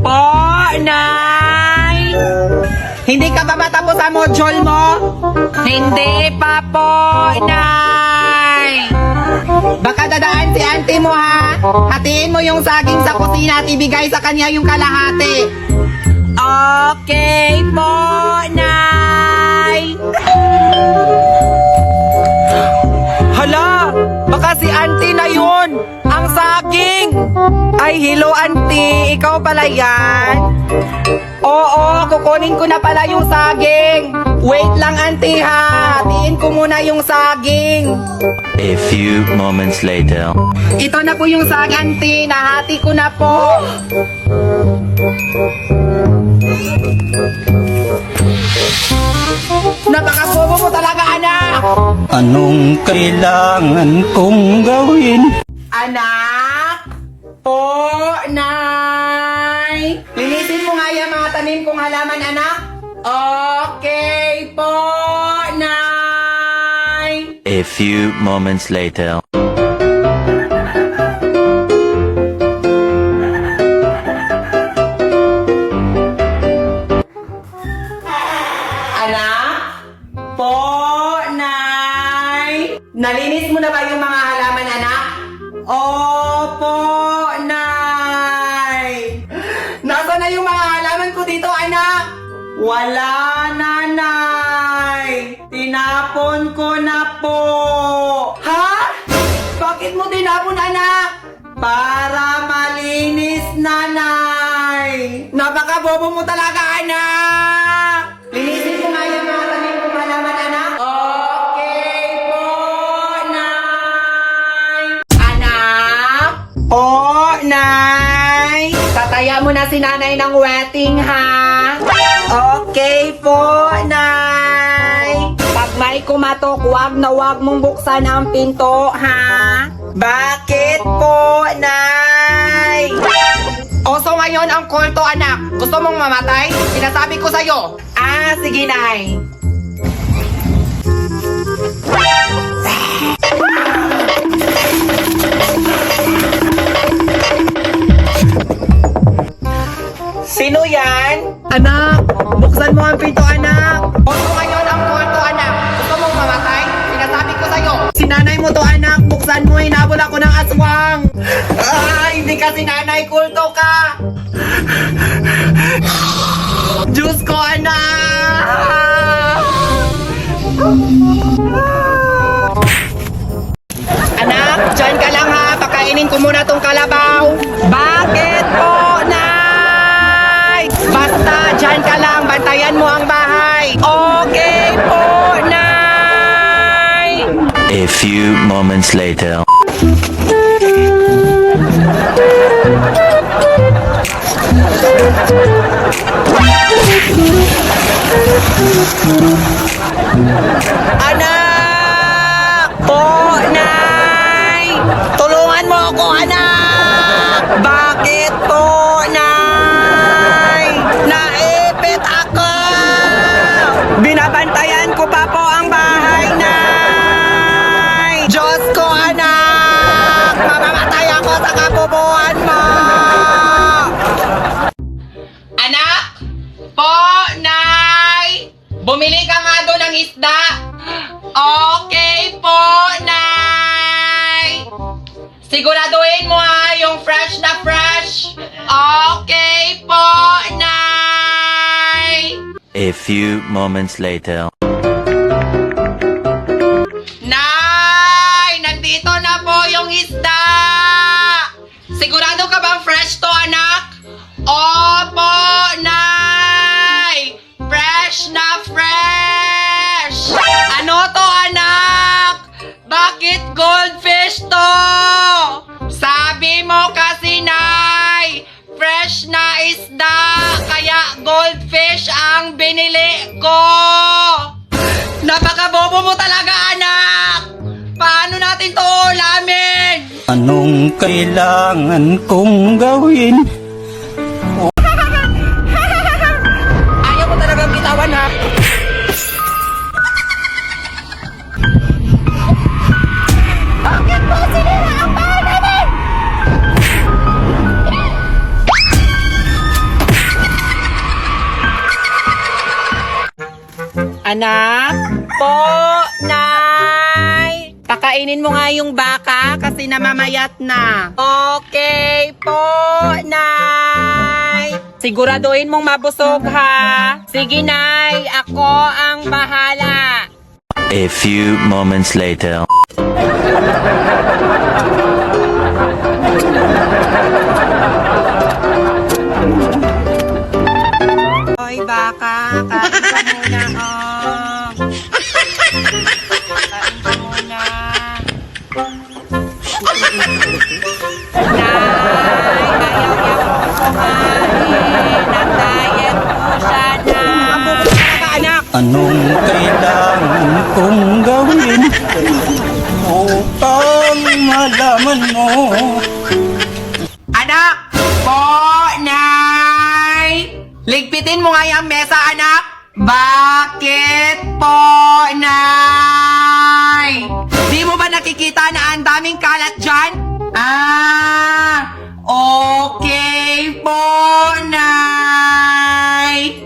Po, Nay! Hindi ka ba matapos ang module mo? Hindi pa po, Nay! Baka dadaan si auntie mo ha? Hatiin mo yung saging sa kusina at ibigay sa kanya yung kalahati. Okay po, Nay! Hala! Baka si auntie na yun! Ang saging! Ay, hello auntie! Ikaw pala yan? Oo, kukunin ko na pala yung saging. Wait lang auntie ha. Hatiin ko muna yung saging. A few moments later. Ito na po yung saging auntie. Nahati ko na po. Napakabobo mo talaga anak. Anong kailangan kong gawin? Anak? Po, Nay? Linisin mo nga yung mga tanim kong halaman, anak. Okay po, Nay. A few moments later. Anak? Po, Nay? Nalinis mo na ba yung mga halaman, anak? Opo, Nay. Nasaan na yung mga halaman ko dito, anak? Wala na, Nay. Tinapon ko na po. Ha? Bakit mo tinapon, anak? Para malinis na, Nay. Napakabobo mo talaga, anak. Linisin mo nga yung mga tanim kong halaman, anak. Okay po, Nay. Anak? Po, Nay. Tataya mo na si nanay ng wedding, ha? Okay po, Nay. Pag may kumatok, wag na wag mong buksan ang pinto, ha? Bakit po, Nay? O so ngayon ang kulto, anak. Gusto mong mamatay? Sinasabi ko sa'yo. Ah, sige, Nay. Sino yan? Anak, buksan mo ang pinto, anak. O so ngayon ang kulto, anak. Gusto mong mamatay? Sinasabi ko sa'yo. Si nanay mo to, anak. Buksan mo, hinabol ako ng aswang. Ah, hindi ka si nanay, kulto ka. Diyos ko, anak! Anak, dyan ka lang ha. Pakainin ko muna tong kalabaw. Bakit po, Nay? Basta, dyan ka lang. Bantayan mo ang bahay. Okay po, Nay. A few moments later. Anak! Po, Nay! Tulungan mo ako, anak! Bakit po, Nay? Naipit ako! Binabantayan ko pa po ang bahay, Nay! Diyos ko, anak! Mamamatay ako sa kabubuhan mo! Anak! Po, Nay! Bumili ka nga doon ng isda! Okay po, Nay! Siguraduhin mo ha, yung fresh na fresh! Okay po, Nay! A few moments later. Nay! Nandito na po yung isda! Sigurado ka bang fresh to, anak? Opo, Nay! Fresh na fresh! Ano to, anak? Bakit goldfish to? Sabi mo kasi, Nay, fresh na isda, kaya goldfish ang binili ko. Napakabobo mo talaga, anak! Paano natin to ulamin? Anong kailangan kong gawin? Ayaw mo talagang bitawan, ha? Bakit po sinira ang bahay namin? Anak? Po, Nay? Pakainin mo nga yung baka kasi namamayat na. Okay po, Nay. Siguraduhin mong mabusog ha. Sige, Nay. Ako ang bahala. A few moments later. Hoy, baka. Kain ka muna, oh. Kain ka muna. Nay, ayaw niya po kumain. Nag-diet po siya na. Anak. Anong kailangan kong gawin upang malaman mo? Anak! Po, Nay! Ligpitin mo nga yung mesa, anak! Bakit po, Nay? Di mo ba nakikita na ang daming kalat dyan? Ah, okay po, Nay!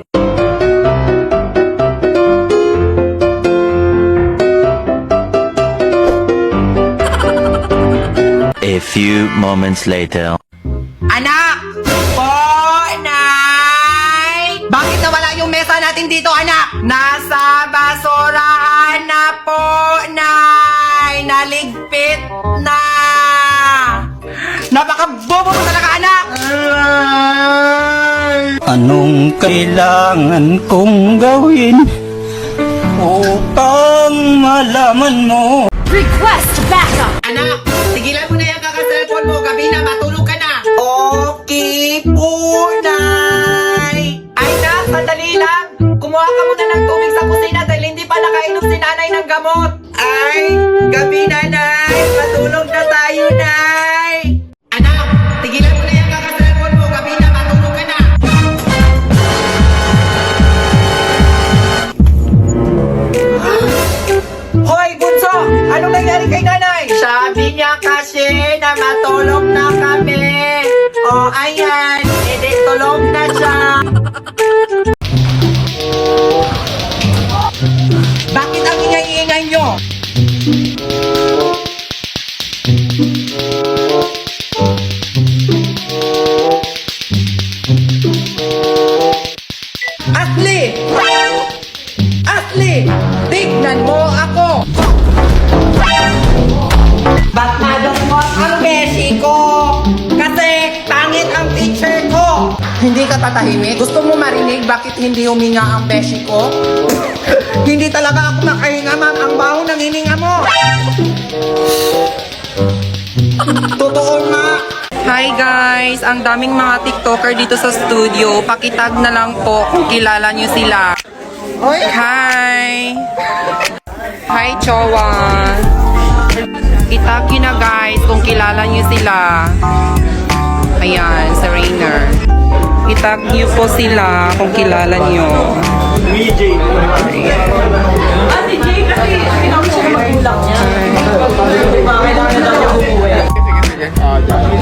A few moments later. Anak! Po, Nay! Bakit nawala yung mesa natin dito, anak? Nasa basurahan na po, Nay! Naligpit na! Napakabobo mo talaga, anak! Anong kailangan kong gawin upang malaman mo? Request backup! Anak, tigilan mo na yung kakaselfon mo. Gabi na, matulog ka na. Okay po, Nay. Ay, Nak, sandali lang. Kumuha ka muna ng tubig sa kusina dahil hindi pa nakainom si nanay ng gamot. Ay, gabi na, Nay. Matulog na tayo, Nay. Anak, tigilan mo na yung kakaselfon mo. Gabi na, matulog ka na. Hoy, Bunso! Anong nangyari kay nanay? Sabi niya kasi na matulog na kami. O, ayan. Hindi tulog na siya. Bakit ang ingay-ingay nyo? Asli! Asli! Tignan mo ako! Ba't nadungkot ang beshi ko? Kasi pangit ang teacher ko! Hindi ka tatahimik? Gusto mo marinig bakit hindi huminga ang beshi ko? Hindi talaga ako makahinga, ma'am. Ang baho ng hininga mo. Totoo nga. Hi guys! Ang daming mga TikToker dito sa studio. Pakitag na lang po kung kilala nyo sila. Hi! Hi, Chowa! Itagi na guys kung kilala nyo sila. Ayan, sa Rainer. Itag nyo po sila kung kilala nyo.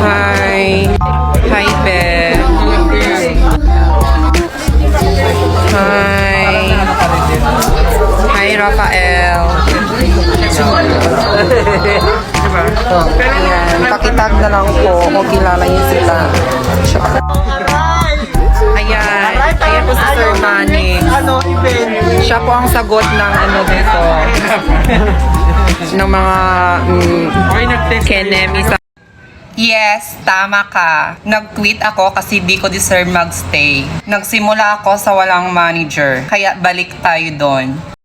Hi! Hi, Beth! Hi! Hi, Rafael! Ayan, pakitag na lang po kung kilala niyo sila. Ayan, ayan po si Sir Manny. Siya po ang sagot ng ano dito. ng mga kenemi sa... Yes, tama ka. Nag-quit ako kasi di ko deserve magstay. Nagsimula ako sa walang manager, kaya balik tayo doon.